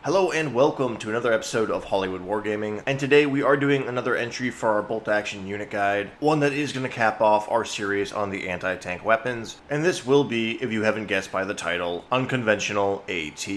Hello and welcome to another episode of Hollywood Wargaming, and today we are doing another entry for our bolt action unit guide, one that is going to cap off our series on the anti-tank weapons, and this will be, if you haven't guessed by the title, Unconventional AT.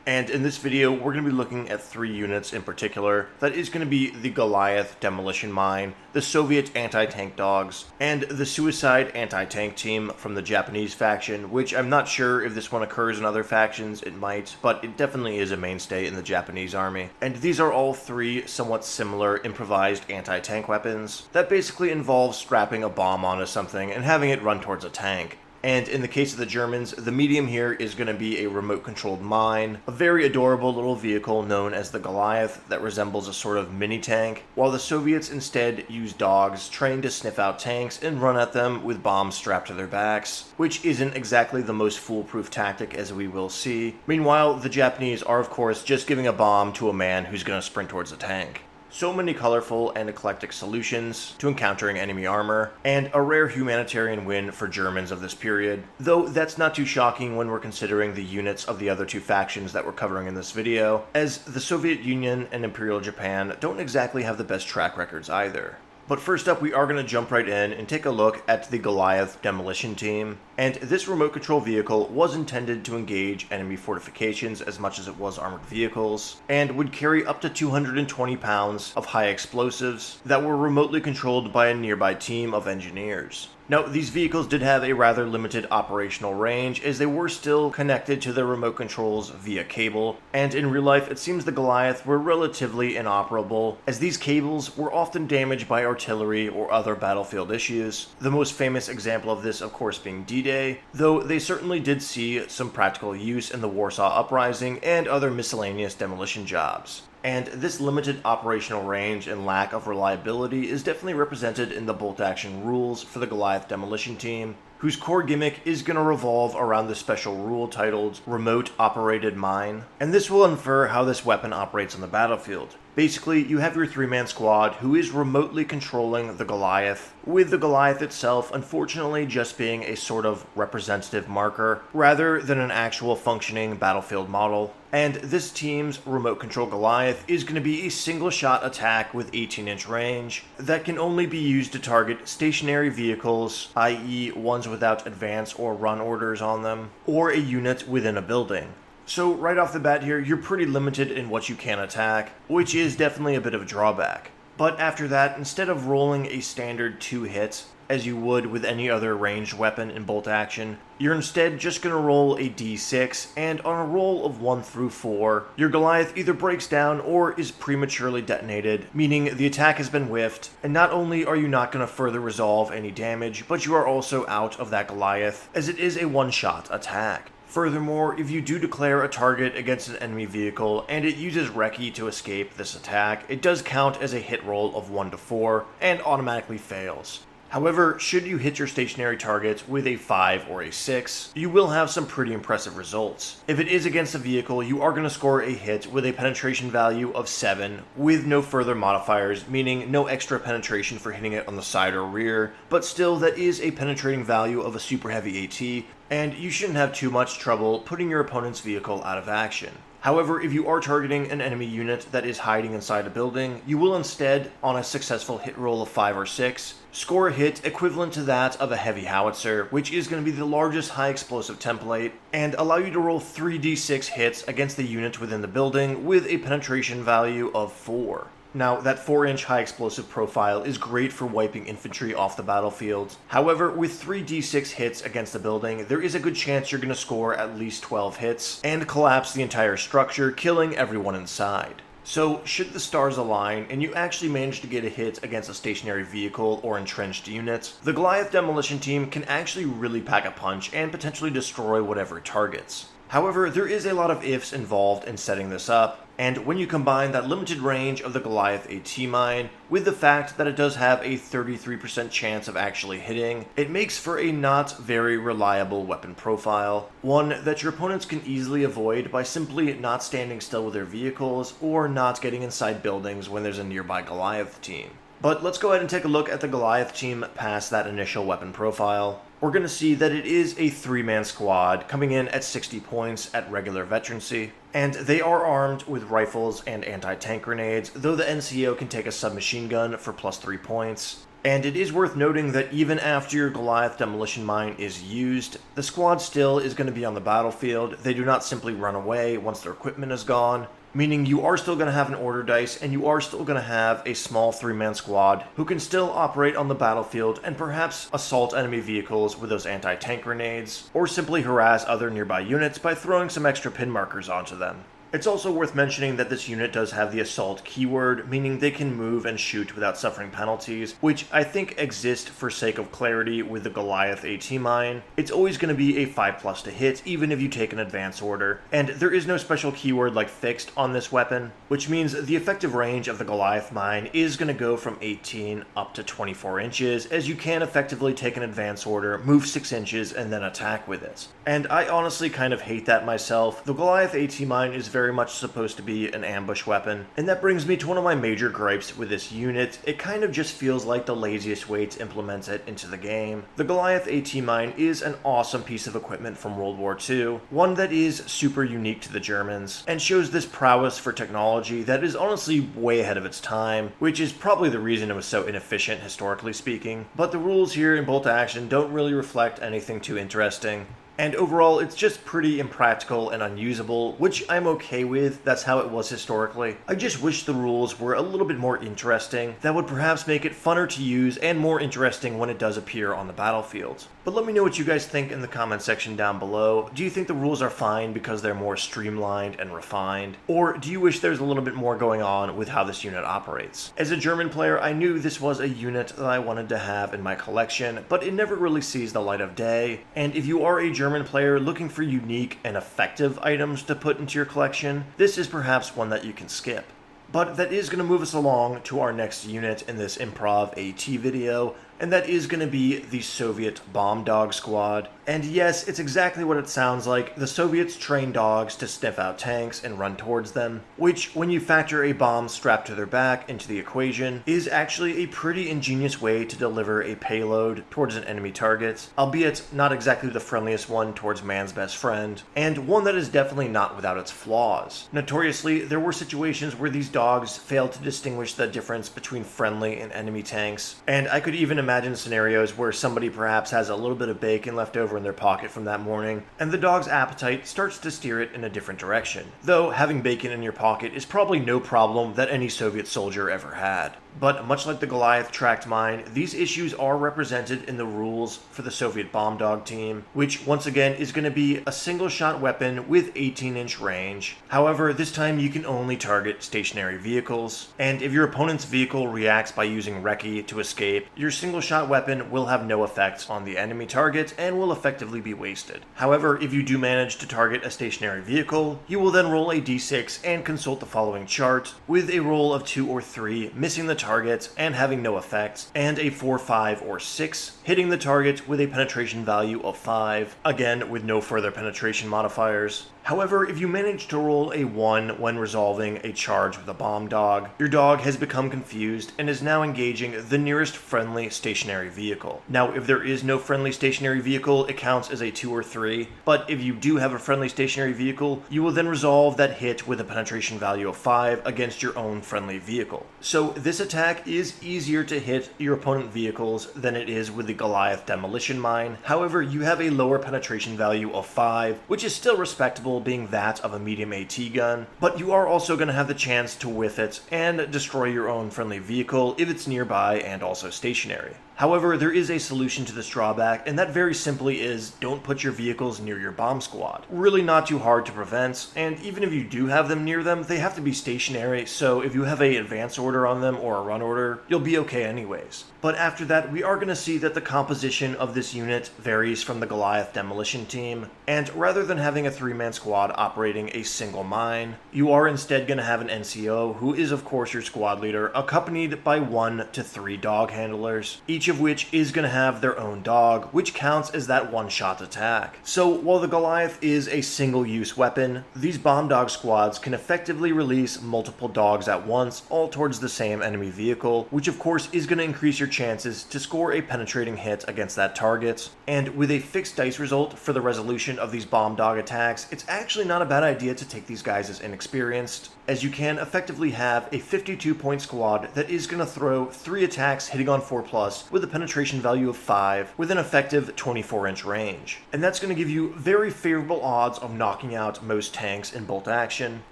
And in this video, we're going to be looking at three units in particular. That is going to be the Goliath Demolition Mine, the Soviet anti-tank dogs, and the Suicide anti-tank team from the Japanese faction, which I'm not sure if this one occurs in other factions, it might, but it definitely is a mainstay in the Japanese army. And these are all three somewhat similar improvised anti-tank weapons that basically involve strapping a bomb onto something and having it run towards a tank. And in the case of the Germans, the medium here is going to be a remote-controlled mine, a very adorable little vehicle known as the Goliath that resembles a sort of mini-tank, while the Soviets instead use dogs trained to sniff out tanks and run at them with bombs strapped to their backs, which isn't exactly the most foolproof tactic, as we will see. Meanwhile, the Japanese are of course just giving a bomb to a man who's going to sprint towards a tank. So many colorful and eclectic solutions to encountering enemy armor, and a rare humanitarian win for Germans of this period, though that's not too shocking when we're considering the units of the other two factions that we're covering in this video, as the Soviet Union and Imperial Japan don't exactly have the best track records either. But first up, we are going to jump right in and take a look at the Goliath Demolition team. And this remote control vehicle was intended to engage enemy fortifications as much as it was armored vehicles, and would carry up to 220 pounds of high explosives that were remotely controlled by a nearby team of engineers. Now, these vehicles did have a rather limited operational range, as they were still connected to their remote controls via cable, and in real life it seems the Goliath were relatively inoperable, as these cables were often damaged by artillery or other battlefield issues, the most famous example of this of course being D-Day, though they certainly did see some practical use in the Warsaw Uprising and other miscellaneous demolition jobs. And this limited operational range and lack of reliability is definitely represented in the bolt action rules for the Goliath Demolition team, whose core gimmick is going to revolve around the special rule titled Remote Operated Mine, and this will infer how this weapon operates on the battlefield. Basically, you have your three-man squad who is remotely controlling the Goliath, with the Goliath itself unfortunately just being a sort of representative marker rather than an actual functioning battlefield model. And this team's remote control Goliath is going to be a single-shot attack with 18-inch range that can only be used to target stationary vehicles, i.e. ones without advance or run orders on them, or a unit within a building. So right off the bat here, you're pretty limited in what you can attack, which is definitely a bit of a drawback. But after that, instead of rolling a standard 2 hits, as you would with any other ranged weapon in bolt action, you're instead just going to roll a d6, and on a roll of 1 through 4, your Goliath either breaks down or is prematurely detonated, meaning the attack has been whiffed, and not only are you not going to further resolve any damage, but you are also out of that Goliath, as it is a one-shot attack. Furthermore, if you do declare a target against an enemy vehicle and it uses Recce to escape this attack, it does count as a hit roll of 1 to 4 and automatically fails. However, should you hit your stationary targets with a 5 or a 6, you will have some pretty impressive results. If it is against a vehicle, you are going to score a hit with a penetration value of 7, with no further modifiers, meaning no extra penetration for hitting it on the side or rear, but still that is a penetrating value of a super heavy AT, and you shouldn't have too much trouble putting your opponent's vehicle out of action. However, if you are targeting an enemy unit that is hiding inside a building, you will instead, on a successful hit roll of 5 or 6, score a hit equivalent to that of a heavy howitzer, which is going to be the largest high explosive template, and allow you to roll 3d6 hits against the unit within the building with a penetration value of 4. Now, that 4-inch high explosive profile is great for wiping infantry off the battlefield. However, with 3d6 hits against the building, there is a good chance you're going to score at least 12 hits and collapse the entire structure, killing everyone inside. So, should the stars align and you actually manage to get a hit against a stationary vehicle or entrenched unit, the Goliath Demolition team can actually really pack a punch and potentially destroy whatever it targets. However, there is a lot of ifs involved in setting this up, and when you combine that limited range of the Goliath AT mine with the fact that it does have a 33% chance of actually hitting, it makes for a not very reliable weapon profile, one that your opponents can easily avoid by simply not standing still with their vehicles or not getting inside buildings when there's a nearby Goliath team. But let's go ahead and take a look at the Goliath team past that initial weapon profile. We're going to see that it is a 3-man squad coming in at 60 points at regular veterancy. And they are armed with rifles and anti-tank grenades, though the NCO can take a submachine gun for plus 3 points. And it is worth noting that even after your Goliath demolition mine is used, the squad still is going to be on the battlefield. They do not simply run away once their equipment is gone, meaning you are still going to have an order dice and you are still going to have a small 3-man squad who can still operate on the battlefield and perhaps assault enemy vehicles with those anti-tank grenades, or simply harass other nearby units by throwing some extra pin markers onto them. It's also worth mentioning that this unit does have the assault keyword, meaning they can move and shoot without suffering penalties, which I think exist for sake of clarity with the Goliath AT mine. It's always going to be a 5+ to hit, even if you take an advance order, and there is no special keyword like fixed on this weapon, which means the effective range of the Goliath mine is going to go from 18 up to 24 inches, as you can effectively take an advance order, move 6 inches, and then attack with it. And I honestly kind of hate that myself. The Goliath AT mine is very much supposed to be an ambush weapon, and that brings me to one of my major gripes with this unit. It kind of just feels like the laziest way to implement it into the game. The Goliath AT mine is an awesome piece of equipment from World War II, one that is super unique to the Germans, and shows this prowess for technology that is honestly way ahead of its time, which is probably the reason it was so inefficient historically speaking. But the rules here in Bolt Action don't really reflect anything too interesting. And overall, it's just pretty impractical and unusable, which I'm okay with. That's how it was historically. I just wish the rules were a little bit more interesting. That would perhaps make it funner to use and more interesting when it does appear on the battlefield. But let me know what you guys think in the comment section down below. Do you think the rules are fine because they're more streamlined and refined? Or do you wish there's a little bit more going on with how this unit operates? As a German player, I knew this was a unit that I wanted to have in my collection, but it never really sees the light of day. And if you are a German player looking for unique and effective items to put into your collection, this is perhaps one that you can skip. But that is going to move us along to our next unit in this Improv AT video, and that is going to be the Soviet Bomb Dog Squad. And yes, it's exactly what it sounds like. The Soviets train dogs to sniff out tanks and run towards them, which, when you factor a bomb strapped to their back into the equation, is actually a pretty ingenious way to deliver a payload towards an enemy target, albeit not exactly the friendliest one towards man's best friend, and one that is definitely not without its flaws. Notoriously, there were situations where these dogs failed to distinguish the difference between friendly and enemy tanks, and I could even imagine scenarios where somebody perhaps has a little bit of bacon left over in their pocket from that morning, and the dog's appetite starts to steer it in a different direction. Though having bacon in your pocket is probably no problem that any Soviet soldier ever had. But much like the Goliath tracked mine, these issues are represented in the rules for the Soviet Bomb Dog team, which once again is going to be a single-shot weapon with 18-inch range. However, this time you can only target stationary vehicles, and if your opponent's vehicle reacts by using recce to escape, your single-shot weapon will have no effect on the enemy target and will effectively be wasted. However, if you do manage to target a stationary vehicle, you will then roll a d6 and consult the following chart, with a roll of 2 or 3 missing the target and having no effect, and a 4, 5, or 6 hitting the target with a penetration value of 5, again with no further penetration modifiers. However, if you manage to roll a 1 when resolving a charge with a bomb dog, your dog has become confused and is now engaging the nearest friendly stationary vehicle. Now, if there is no friendly stationary vehicle, it counts as a 2 or 3, but if you do have a friendly stationary vehicle, you will then resolve that hit with a penetration value of 5 against your own friendly vehicle. So this attack is easier to hit your opponent vehicles than it is with the Goliath Demolition mine. However, you have a lower penetration value of 5, which is still respectable, being that of a medium AT gun, but you are also going to have the chance to whiff it and destroy your own friendly vehicle if it's nearby and also stationary. However, there is a solution to this drawback, and that very simply is don't put your vehicles near your bomb squad. Really not too hard to prevent, and even if you do have them near them, they have to be stationary, so if you have an advance order on them or a run order, you'll be okay anyways. But after that, we are going to see that the composition of this unit varies from the Goliath Demolition team, and rather than having a 3-man squad operating a single mine, you are instead going to have an NCO, who is of course your squad leader, accompanied by 1 to 3 dog handlers, each of which is going to have their own dog, which counts as that one-shot attack. So while the Goliath is a single-use weapon, these bomb dog squads can effectively release multiple dogs at once, all towards the same enemy vehicle, which of course is going to increase your chances to score a penetrating hit against that target. And with a fixed dice result for the resolution of these bomb dog attacks, it's actually not a bad idea to take these guys as inexperienced, as you can effectively have a 52-point squad that is going to throw 3 attacks hitting on 4+ with a penetration value of 5 with an effective 24-inch range. And that's going to give you very favorable odds of knocking out most tanks in bolt action,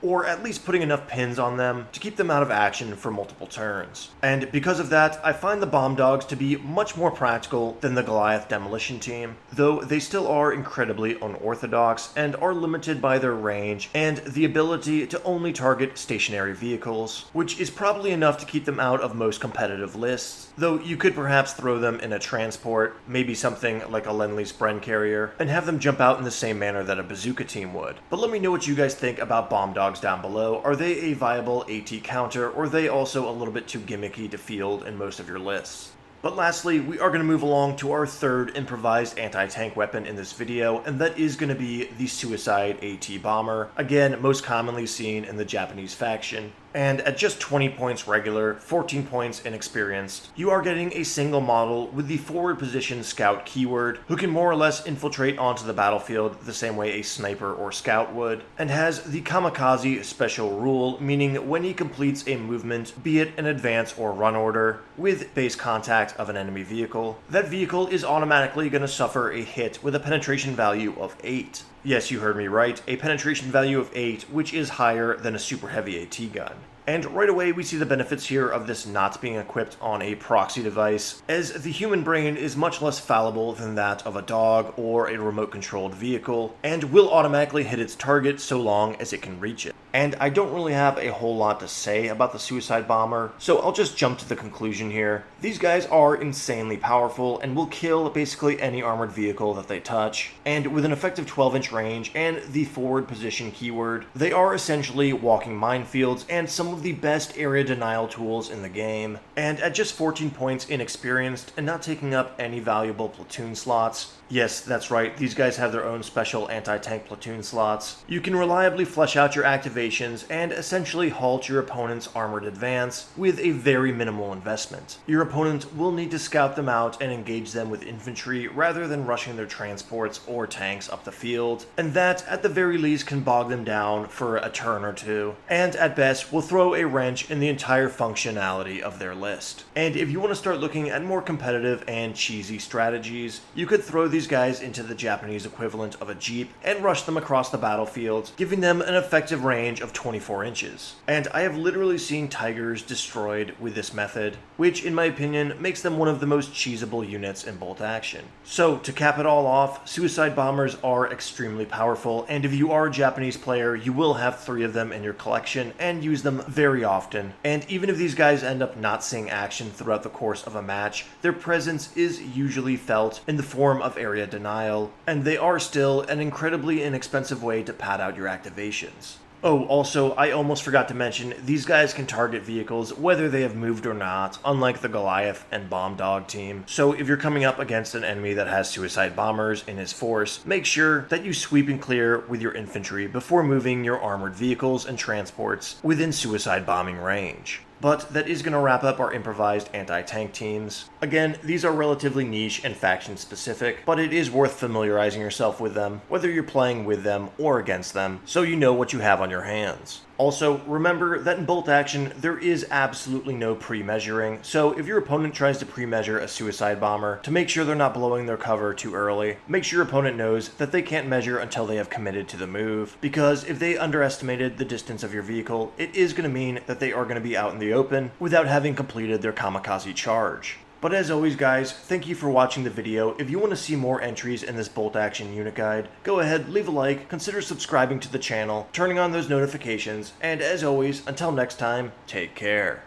or at least putting enough pins on them to keep them out of action for multiple turns. And because of that, I find the bomb dogs to be much more practical than the Goliath Demolition team, though they still are incredibly unorthodox and are limited by their range and the ability to only target stationary vehicles, which is probably enough to keep them out of most competitive lists, though you could perhaps throw them in a transport, maybe something like a Lend-Lease Bren carrier, and have them jump out in the same manner that a bazooka team would. But let me know what you guys think about bomb dogs down below. Are they a viable AT counter, or are they also a little bit too gimmicky to field in most of your lists? But lastly, we are going to move along to our third improvised anti-tank weapon in this video, and that is going to be the Suicide AT Bomber, again most commonly seen in the Japanese faction. And at just 20 points regular, 14 points inexperienced, you are getting a single model with the forward position scout keyword, who can more or less infiltrate onto the battlefield the same way a sniper or scout would, and has the kamikaze special rule, meaning when he completes a movement, be it an advance or run order, with base contact of an enemy vehicle, that vehicle is automatically going to suffer a hit with a penetration value of 8. Yes, you heard me right, a penetration value of 8, which is higher than a super heavy AT gun. And right away we see the benefits here of this not being equipped on a proxy device, as the human brain is much less fallible than that of a dog or a remote controlled vehicle, and will automatically hit its target so long as it can reach it. And I don't really have a whole lot to say about the Suicide Bomber, so I'll just jump to the conclusion here. These guys are insanely powerful and will kill basically any armored vehicle that they touch, and with an effective 12-inch range and the forward position keyword, they are essentially walking minefields and some of the best area denial tools in the game. And at just 14 points inexperienced and not taking up any valuable platoon slots, yes, that's right, these guys have their own special anti-tank platoon slots, you can reliably flesh out your activations and essentially halt your opponent's armored advance with a very minimal investment. Your opponent will need to scout them out and engage them with infantry rather than rushing their transports or tanks up the field, and that at the very least can bog them down for a turn or two, and at best will throw a wrench in the entire functionality of their list. And if you want to start looking at more competitive and cheesy strategies, you could throw these guys into the Japanese equivalent of a Jeep and rush them across the battlefield, giving them an effective range of 24 inches. And I have literally seen Tigers destroyed with this method, which in my opinion makes them one of the most cheesable units in bolt action. So to cap it all off, Suicide Bombers are extremely powerful, and if you are a Japanese player, you will have 3 of them in your collection and use them very often. And even if these guys end up not seeing action throughout the course of a match, their presence is usually felt in the form of area denial, and they are still an incredibly inexpensive way to pad out your activations. Oh, also, I almost forgot to mention, these guys can target vehicles whether they have moved or not, unlike the Goliath and Bomb Dog team. So if you're coming up against an enemy that has Suicide Bombers in his force, make sure that you sweep and clear with your infantry before moving your armored vehicles and transports within suicide bombing range. But that is going to wrap up our improvised anti-tank teams. Again, these are relatively niche and faction specific, but it is worth familiarizing yourself with them, whether you're playing with them or against them, so you know what you have on your hands. Also, remember that in bolt action, there is absolutely no pre-measuring, so if your opponent tries to pre-measure a suicide bomber to make sure they're not blowing their cover too early, make sure your opponent knows that they can't measure until they have committed to the move, because if they underestimated the distance of your vehicle, it is going to mean that they are going to be out in the open without having completed their kamikaze charge. But as always guys, thank you for watching the video. If you want to see more entries in this bolt action unit guide, go ahead, leave a like, consider subscribing to the channel, turning on those notifications, and as always, until next time, take care.